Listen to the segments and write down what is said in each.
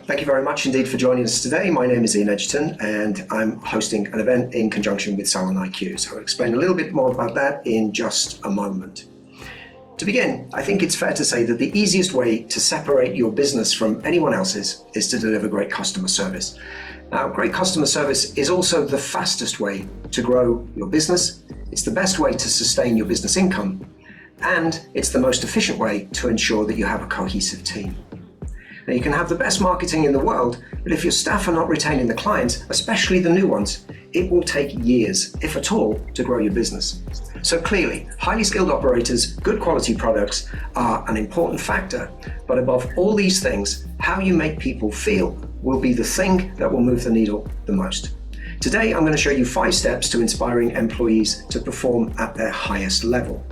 Thank you very much indeed for joining us today. My name is Ian Edgerton and I'm hosting an event in conjunction with SalonIQ. So I'll explain a little bit more about that in just a moment. To begin, I think it's fair to say that the easiest way to separate your business from anyone else's is to deliver great customer service. Now, great customer service is also the fastest way to grow your business. It's the best way to sustain your business income, and it's the most efficient way to ensure that you have a cohesive team. Now, you can have the best marketing in the world, but if your staff are not retaining the clients, especially the new ones, it will take years, if at all, to grow your business. So clearly, highly skilled operators, good quality products are an important factor, but above all these things, how you make people feel will be the thing that will move the needle the most. Today, I'm going to show you 5 steps to inspiring employees to perform at their highest level.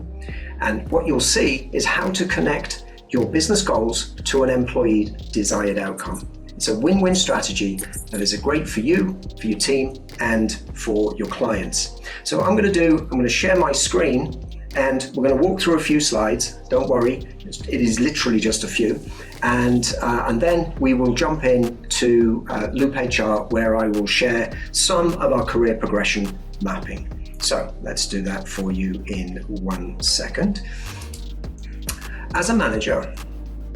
And what you'll see is how to connect your business goals to an employee desired outcome. It's a win-win strategy that is great for you, for your team, and for your clients. So what I'm going to share my screen and we're going to walk through a few slides. Don't worry, it is literally just a few. And then we will jump into Loop HR, where I will share some of our career progression mapping. So let's do that for you in 1 second. As a manager,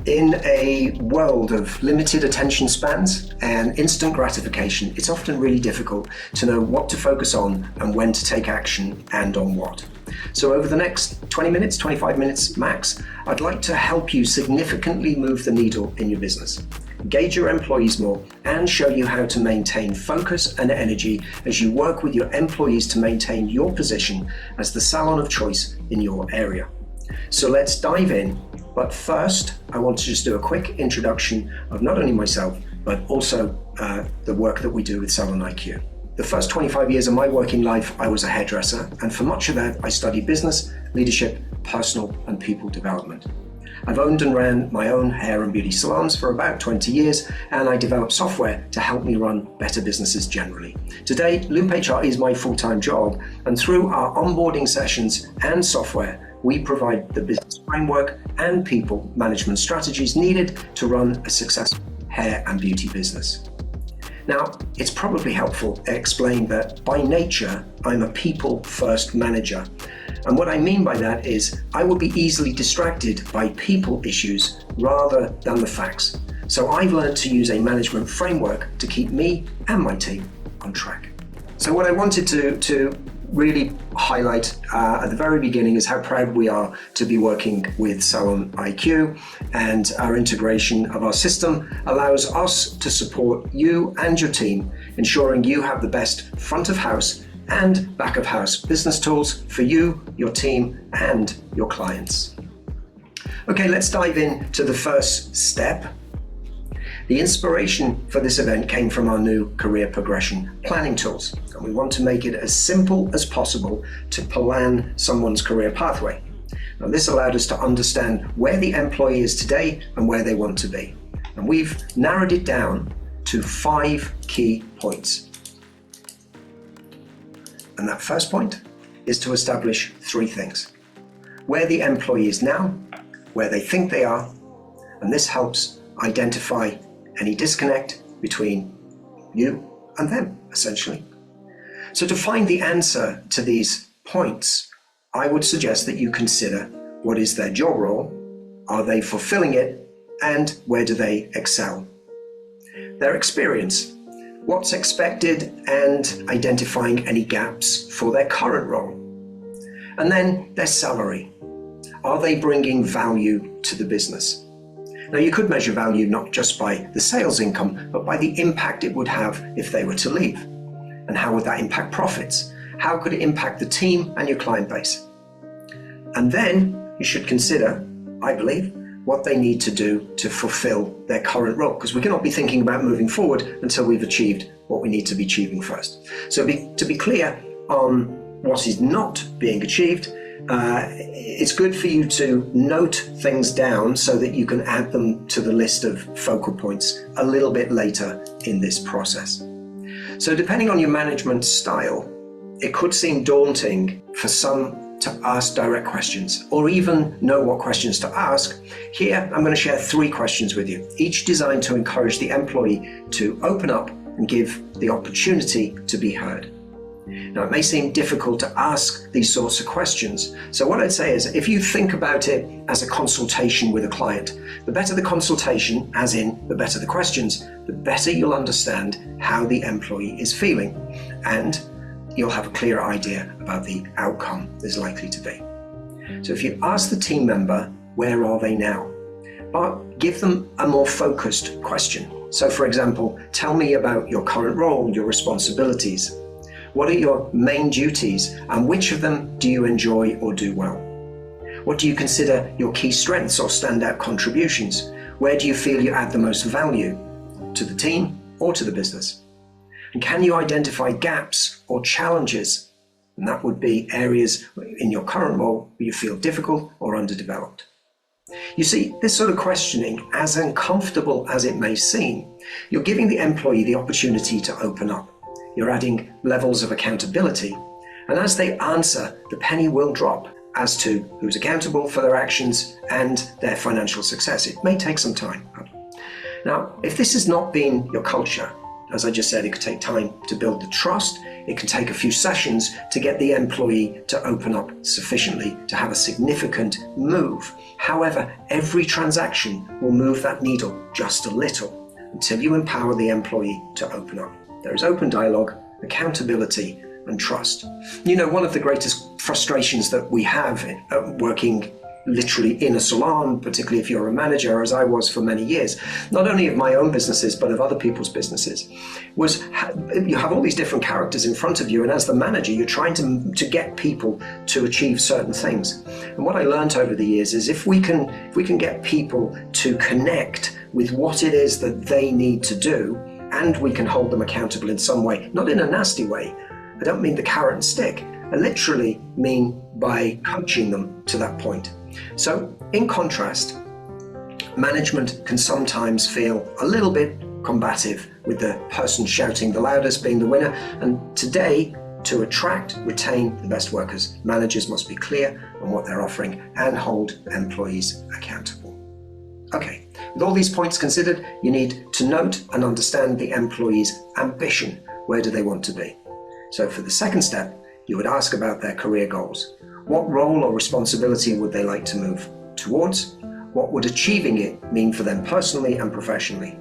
in a world of limited attention spans and instant gratification, it's often really difficult to know what to focus on and when to take action and on what. So over the next 20 minutes, 25 minutes max, I'd like to help you significantly move the needle in your business, engage your employees more, and show you how to maintain focus and energy as you work with your employees to maintain your position as the salon of choice in your area. So let's dive in. But first, I want to just do a quick introduction of not only myself, but also the work that we do with SalonIQ. The first 25 years of my working life, I was a hairdresser, and for much of that, I studied business, leadership, personal, and people development. I've owned and ran my own hair and beauty salons for about 20 years, and I developed software to help me run better businesses generally. Today, Loop HR is my full-time job, and through our onboarding sessions and software, we provide the business framework and people management strategies needed to run a successful hair and beauty business. Now, it's probably helpful to explain that by nature, I'm a people-first manager. And what I mean by that is I will be easily distracted by people issues rather than the facts. So I've learned to use a management framework to keep me and my team on track. So what I wanted to really highlight at the very beginning is how proud we are to be working with SalonIQ, and our integration of our system allows us to support you and your team, ensuring you have the best front of house and back of house business tools for you, your team, and your clients. Okay, let's dive into the first step. The inspiration for this event came from our new career progression planning tools, and we want to make it as simple as possible to plan someone's career pathway. Now, this allowed us to understand where the employee is today and where they want to be. And we've narrowed it down to 5 key points. And that first point is to establish 3 things: where the employee is now, where they think they are, and this helps identify any disconnect between you and them, essentially. So to find the answer to these points, I would suggest that you consider what is their job role, are they fulfilling it, and where do they excel? Their experience, what's expected, and identifying any gaps for their current role. And then their salary. Are they bringing value to the business? Now, you could measure value not just by the sales income, but by the impact it would have if they were to leave. And how would that impact profits? How could it impact the team and your client base? And then you should consider, I believe, what they need to do to fulfill their current role, because we cannot be thinking about moving forward until we've achieved what we need to be achieving first. So to be clear on what is not being achieved, it's good for you to note things down so that you can add them to the list of focal points a little bit later in this process. So depending on your management style, it could seem daunting for some to ask direct questions or even know what questions to ask, here I'm going to share 3 questions with you, each designed to encourage the employee to open up and give the opportunity to be heard. Now, it may seem difficult to ask these sorts of questions, so what I'd say is if you think about it as a consultation with a client, the better the consultation, as in the better the questions, the better you'll understand how the employee is feeling, and you'll have a clearer idea about the outcome there's likely to be. So if you ask the team member, where are they now? But give them a more focused question. So for example, tell me about your current role, your responsibilities. What are your main duties and which of them do you enjoy or do well? What do you consider your key strengths or standout contributions? Where do you feel you add the most value to the team or to the business? And can you identify gaps or challenges? And that would be areas in your current role where you feel difficult or underdeveloped. You see, this sort of questioning, as uncomfortable as it may seem, you're giving the employee the opportunity to open up. You're adding levels of accountability. And as they answer, the penny will drop as to who's accountable for their actions and their financial success. It may take some time. Now, if this has not been your culture, as I just said, it could take time to build the trust. It can take a few sessions to get the employee to open up sufficiently to have a significant move. However, every transaction will move that needle just a little until you empower the employee to open up. There is open dialogue, accountability, and trust. You know, one of the greatest frustrations that we have working literally in a salon, particularly if you're a manager, as I was for many years, not only of my own businesses, but of other people's businesses, was you have all these different characters in front of you, and as the manager, you're trying to get people to achieve certain things. And what I learned over the years is if we can get people to connect with what it is that they need to do, and we can hold them accountable in some way, not in a nasty way. I don't mean the carrot and stick. I literally mean by coaching them to that point. So, in contrast, management can sometimes feel a little bit combative with the person shouting the loudest being the winner. And today, to attract, retain the best workers, managers must be clear on what they're offering and hold employees accountable. Okay, with all these points considered, you need to note and understand the employee's ambition. Where do they want to be? So for the second step, you would ask about their career goals. What role or responsibility would they like to move towards? What would achieving it mean for them personally and professionally?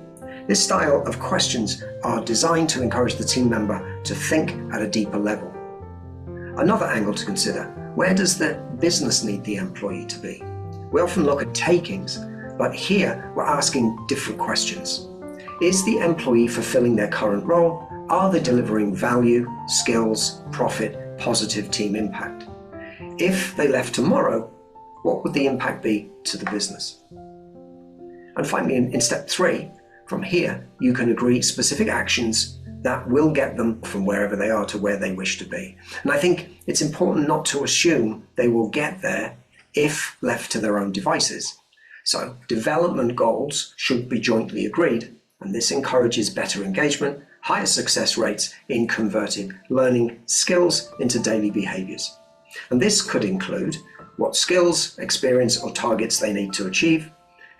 This style of questions are designed to encourage the team member to think at a deeper level. Another angle to consider, where does the business need the employee to be? We often look at takings, but here we're asking different questions. Is the employee fulfilling their current role? Are they delivering value, skills, profit, positive team impact? If they left tomorrow, what would the impact be to the business? And finally, in step 3, from here, you can agree specific actions that will get them from wherever they are to where they wish to be. And I think it's important not to assume they will get there if left to their own devices. So development goals should be jointly agreed, and this encourages better engagement, higher success rates in converting learning skills into daily behaviors. And this could include what skills, experience, or targets they need to achieve,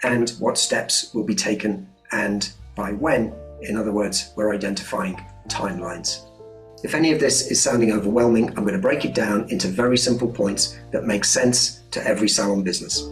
and what steps will be taken and by when. In other words, we're identifying timelines. If any of this is sounding overwhelming, I'm going to break it down into very simple points that make sense to every salon business.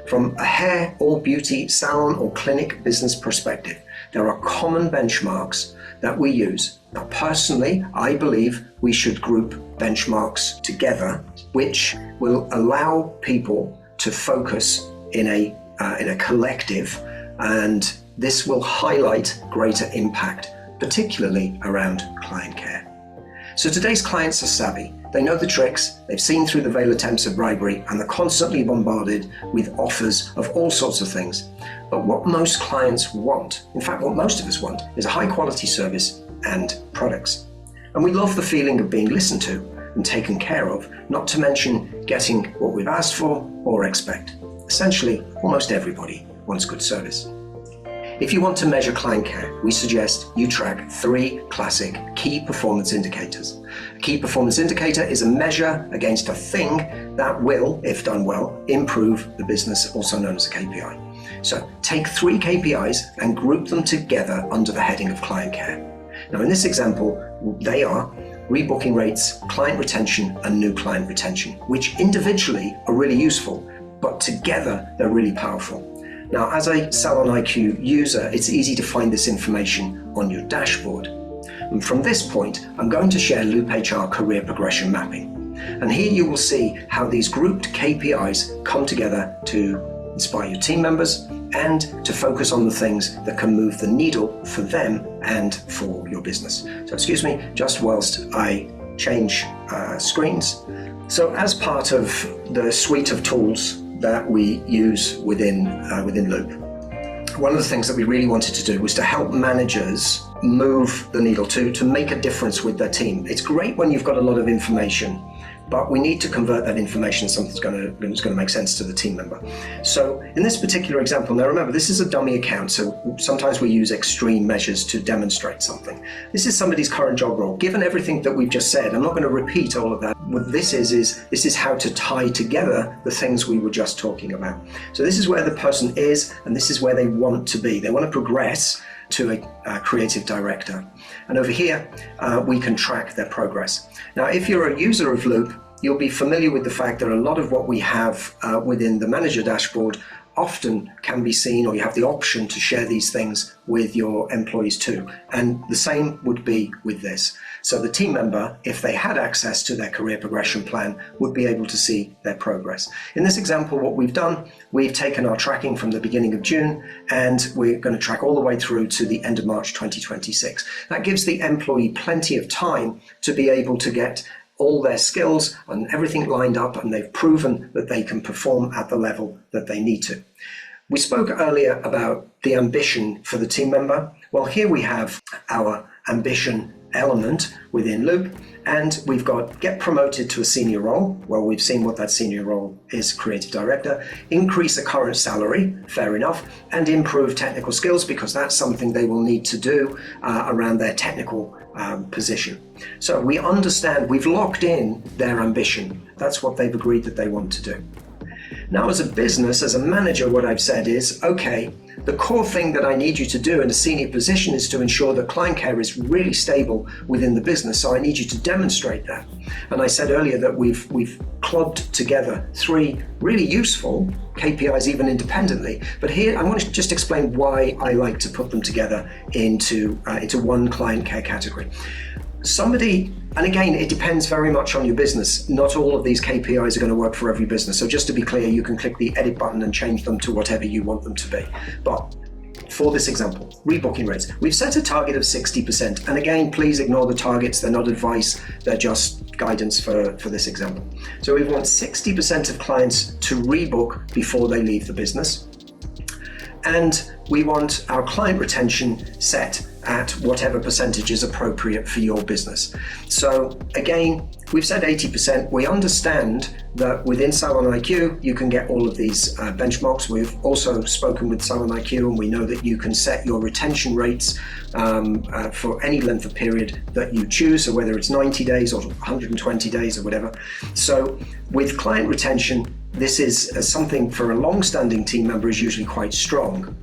From a hair or beauty salon or clinic business perspective, there are common benchmarks that we use. Now, personally, I believe we should group benchmarks together, which will allow people to focus in a collective, and this will highlight greater impact, particularly around client care. So today's clients are savvy. They know the tricks, they've seen through the veil attempts of bribery, and they're constantly bombarded with offers of all sorts of things. But what most clients want, in fact what most of us want, is a high quality service and products. And we love the feeling of being listened to and taken care of, not to mention getting what we've asked for or expect. Essentially, almost everybody wants good service. If you want to measure client care, we suggest you track 3 classic key performance indicators. A key performance indicator is a measure against a thing that will, if done well, improve the business, also known as a KPI. So take 3 KPIs and group them together under the heading of client care. Now in this example, they are rebooking rates, client retention, and new client retention, which individually are really useful, but together they're really powerful. Now, as a SalonIQ user, it's easy to find this information on your dashboard. And from this point, I'm going to share Loop HR career progression mapping. And here you will see how these grouped KPIs come together to inspire your team members and to focus on the things that can move the needle for them and for your business. So excuse me, just whilst I change screens. So as part of the suite of tools that we use within Loop, one of the things that we really wanted to do was to help managers move the needle to make a difference with their team. It's great when you've got a lot of information, but we need to convert that information into something that's going to make sense to the team member. So in this particular example, now remember, this is a dummy account, so sometimes we use extreme measures to demonstrate something. This is somebody's current job role. Given everything that we've just said, I'm not going to repeat all of that. What this is how to tie together the things we were just talking about. So this is where the person is, and this is where they want to be. They want to progress to a creative director. And over here, we can track their progress. Now, if you're a user of Loop, you'll be familiar with the fact that a lot of what we have within the manager dashboard often can be seen, or you have the option to share these things with your employees too. And the same would be with this. So the team member, if they had access to their career progression plan, would be able to see their progress. In this example, what we've done, we've taken our tracking from the beginning of June, and we're going to track all the way through to the end of March 2026. That gives the employee plenty of time to be able to get all their skills and everything lined up, and they've proven that they can perform at the level that they need to. We spoke earlier about the ambition for the team member. Well, here we have our ambition element within Loop, and we've got get promoted to a senior role. Well, we've seen what that senior role is, creative director, increase a current salary, fair enough, and improve technical skills, because that's something they will need to do around their technical position. So we understand, we've locked in their ambition. That's what they've agreed that they want to do. Now, as a business, as a manager, what I've said is, okay, the core thing that I need you to do in a senior position is to ensure that client care is really stable within the business. So I need you to demonstrate that. And I said earlier that we've clubbed together 3 really useful KPIs, even independently. But here I want to just explain why I like to put them together into one client care category. And again, it depends very much on your business. Not all of these KPIs are going to work for every business. So just to be clear, you can click the edit button and change them to whatever you want them to be. But for this example, rebooking rates, we've set a target of 60%. And again, please ignore the targets. They're not advice. They're just guidance for this example. So we want 60% of clients to rebook before they leave the business. And we want our client retention set at whatever percentage is appropriate for your business. So again, we've said 80%. We understand that within SalonIQ, you can get all of these benchmarks. We've also spoken with SalonIQ, and we know that you can set your retention rates for any length of period that you choose, so whether it's 90 days or 120 days or whatever. So with client retention, this is something for a long-standing team member is usually quite strong.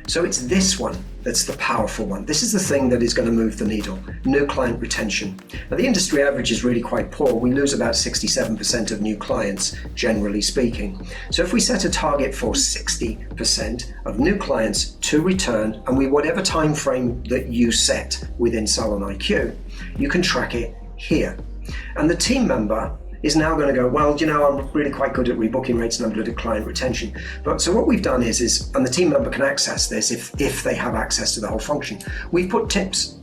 So it's this one that's the powerful one. This is the thing that is going to move the needle, new client retention. Now, the industry average is really quite poor. We lose about 67% of new clients, generally speaking. So if we set a target for 60% of new clients to return, and whatever time frame that you set within SalonIQ, you can track it here. And the team member is now going to go, well, I'm really quite good at rebooking rates and I'm good at client retention. But so what we've done is, and the team member can access this if they have access to the whole function, we've put tips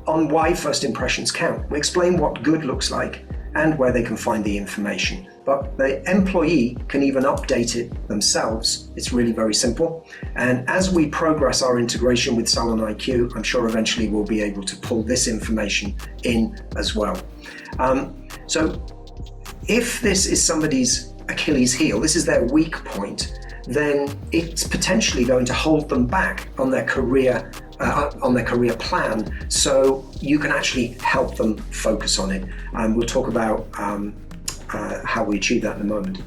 on why first impressions count. We explain what good looks like and where they can find the information. But the employee can even update it themselves. It's really very simple. And as we progress our integration with SalonIQ, I'm sure eventually we'll be able to pull this information in as well. So if this is somebody's Achilles heel, this is their weak point, then it's potentially going to hold them back on their career plan. So you can actually help them focus on it. We'll talk about how we achieve that in a moment.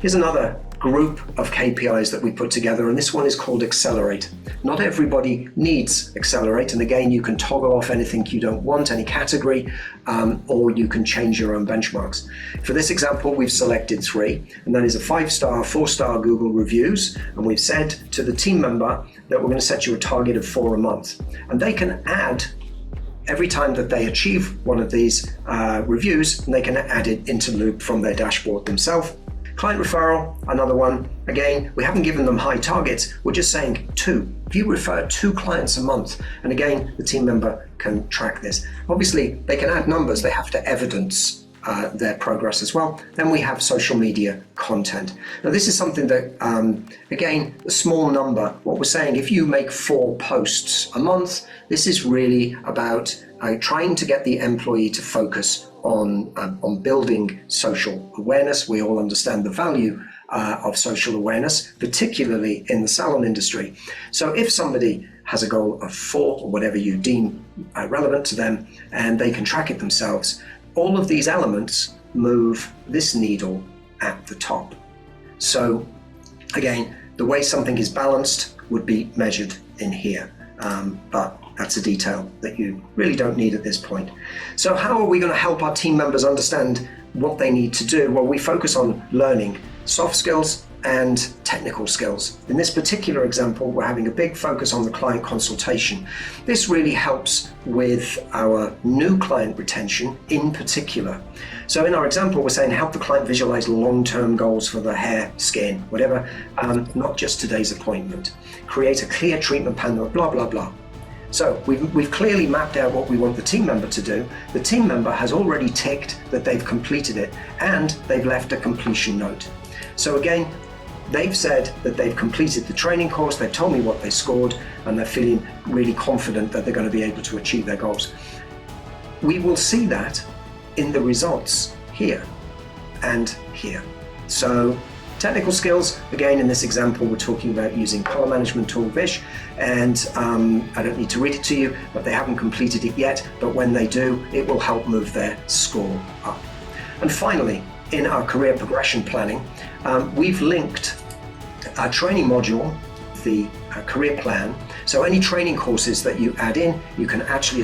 Here's another group of KPIs that we put together, and this one is called Accelerate. Not everybody needs Accelerate, and again, you can toggle off anything you don't want, any category, or you can change your own benchmarks. For this example, we've selected 3, and that is a 5-star, 4-star Google reviews, and we've said to the team member that we're going to set you a target of 4 a month, and they can add every time that they achieve one of these reviews, and they can add it into Loop from their dashboard themselves. Client referral, another one. Again, we haven't given them high targets. We're just saying 2. If you refer 2 clients a month, and again, the team member can track this. Obviously, they can add numbers. They have to evidence their progress as well. Then we have social media content. Now, this is something that, again, a small number. What we're saying, if you make 4 posts a month, this is really about trying to get the employee to focus on building social awareness. We all understand the value of social awareness, particularly in the salon industry. So if somebody has a goal of 4 or whatever you deem relevant to them, and they can track it themselves, all of these elements move this needle at the top. So again, the way something is balanced would be measured in here, but that's a detail that you really don't need at this point. So how are we going to help our team members understand what they need to do? Well, we focus on learning soft skills and technical skills. In this particular example, we're having a big focus on the client consultation. This really helps with our new client retention in particular. So in our example, we're saying help the client visualize long-term goals for their hair, skin, whatever, not just today's appointment. Create a clear treatment plan, blah, blah, blah. So we've clearly mapped out what we want the team member to do. The team member has already ticked that they've completed it, and they've left a completion note. So again, they've said that they've completed the training course, they've told me what they scored, and they're feeling really confident that they're going to be able to achieve their goals. We will see that in the results here and here. So technical skills, again, in this example, we're talking about using color management tool Vish, and I don't need to read it to you, but they haven't completed it yet, but when they do, it will help move their score up. And finally, in our career progression planning, we've linked our training module, the career plan. So any training courses that you add in, you can actually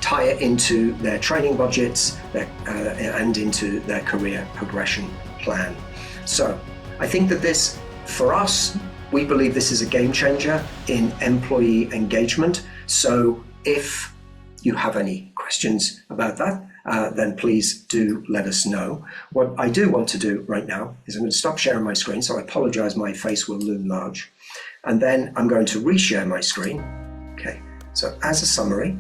tie it into their training budgets and into their career progression plan. So I think that this, for us, we believe this is a game changer in employee engagement. So if you have any questions about that, then please do let us know. What I do want to do right now is I'm going to stop sharing my screen, so I apologize, my face will loom large. And then I'm going to reshare my screen. Okay, so as a summary,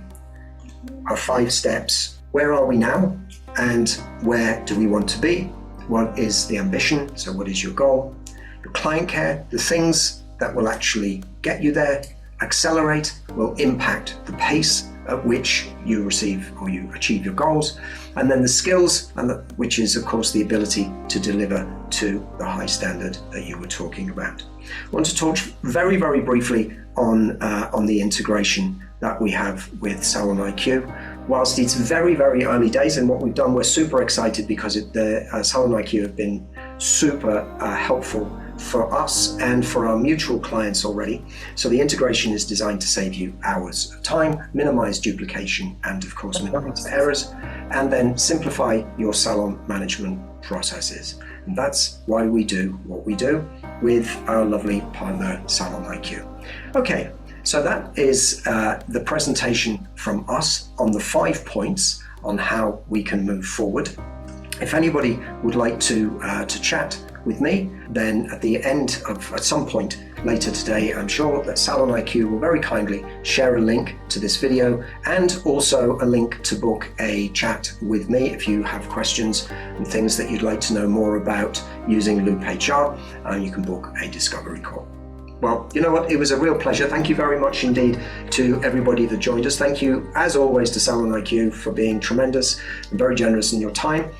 our 5 steps, where are we now and where do we want to be? What is the ambition? So what is your goal? Your client care, the things that will actually get you there. Accelerate will impact the pace at which you receive or you achieve your goals. And then the skills, which is of course the ability to deliver to the high standard that you were talking about. I want to talk very, very briefly on the integration that we have with SalonIQ. Whilst it's very, very early days in what we've done, we're super excited because the SalonIQ have been super helpful for us and for our mutual clients already. So the integration is designed to save you hours of time, minimize duplication, and of course minimize errors, and then simplify your salon management processes. And that's why we do what we do with our lovely partner SalonIQ. Okay, so that is the presentation from us on the 5 points on how we can move forward. If anybody would like to chat with me, then at some point later today, I'm sure that SalonIQ will very kindly share a link to this video and also a link to book a chat with me if you have questions and things that you'd like to know more about using Loop HR. You can book a discovery call. Well, you know what? It was a real pleasure. Thank you very much indeed to everybody that joined us. Thank you, as always, to SalonIQ for being tremendous and very generous in your time.